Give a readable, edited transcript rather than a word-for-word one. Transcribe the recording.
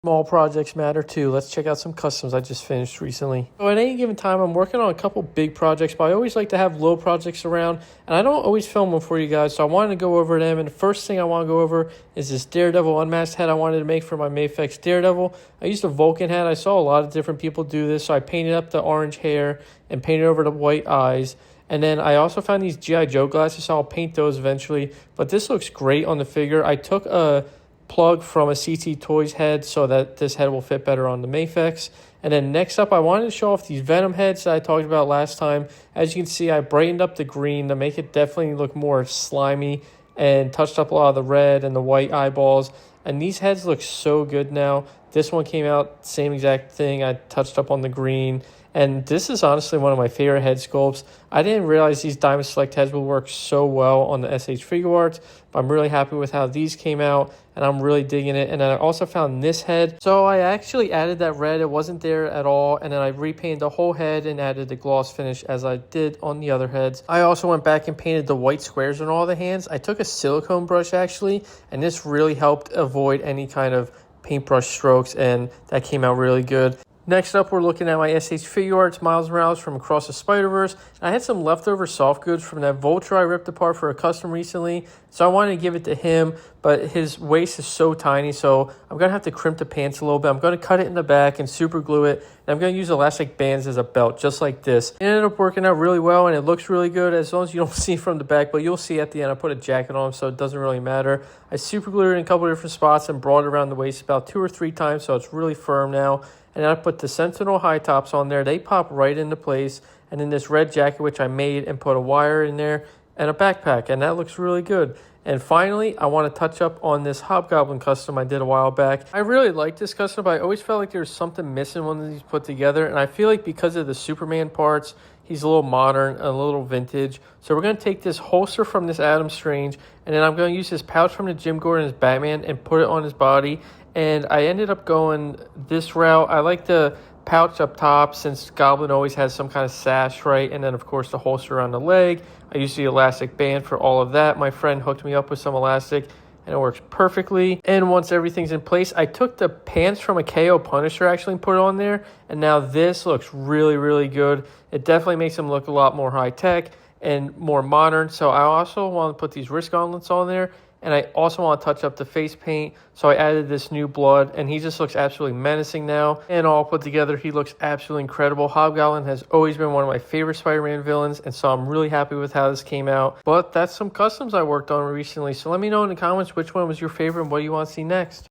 Small projects matter too. Let's check out some customs I just finished recently. So at any given time, I'm working on a couple big projects, but I always like to have little projects around, and I don't always film them for you guys, so I wanted to go over them. And the first thing I want to go over is this Daredevil unmasked head I wanted to make for my Mafex Daredevil. I used a Vulcan head. I saw a lot of different people do this, so I painted up the orange hair and painted over the white eyes. And then I also found these G.I. Joe glasses, so I'll paint those eventually. But this looks great on the figure. I took a plug from a CT Toys head so that this head will fit better on the Mafex. And then next up, I wanted to show off these Venom heads that I talked about last time. As you can see, I brightened up the green to make it definitely look more slimy and touched up a lot of the red and the white eyeballs. And these heads look so good now. This one came out, same exact thing. I touched up on the green. And this is honestly one of my favorite head sculpts. I didn't realize these Diamond Select heads would work so well on the SH Figuarts, but I'm really happy with how these came out, and I'm really digging it. And then I also found this head. So I actually added that red. It wasn't there at all. And then I repainted the whole head and added the gloss finish as I did on the other heads. I also went back and painted the white squares on all the hands. I took a silicone brush actually, and this really helped avoid any kind of paintbrush strokes, and that came out really good. Next up, we're looking at my SH Figuarts Miles Morales from Across the Spider-Verse. I had some leftover soft goods from that Vulture I ripped apart for a custom recently, so I wanted to give it to him, but his waist is so tiny, so I'm going to have to crimp the pants a little bit. I'm going to cut it in the back and super glue it, and I'm going to use elastic bands as a belt, just like this. It ended up working out really well, and it looks really good as long as you don't see from the back, but you'll see at the end. I put a jacket on him, so it doesn't really matter. I super glued it in a couple of different spots and brought it around the waist about 2 or 3 times, so it's really firm now. And I put the Sentinel high tops on there. They pop right into place. And then this red jacket, which I made and put a wire in there and a backpack. And that looks really good. And finally, I want to touch up on this Hobgoblin custom I did a while back. I really like this custom, but I always felt like there was something missing when these put together. And I feel like because of the Superman parts, he's a little modern, a little vintage. So we're going to take this holster from this Adam Strange, and then I'm going to use his pouch from the Jim Gordon's Batman and put it on his body. And I ended up going this route. I like the pouch up top since Goblin always has some kind of sash, right? And then, of course, the holster around the leg. I use the elastic band for all of that. My friend hooked me up with some elastic, and it works perfectly. And once everything's in place, I took the pants from a KO Punisher actually and put it on there. And now this looks really, really good. It definitely makes him look a lot more high-tech and more modern. So I also want to put these wrist gauntlets on there. And I also want to touch up the face paint, so I added this new blood, and he just looks absolutely menacing now. And all put together, he looks absolutely incredible. Hobgoblin has always been one of my favorite Spider-Man villains, and so I'm really happy with how this came out. But that's some customs I worked on recently, so let me know in the comments which one was your favorite and what you want to see next.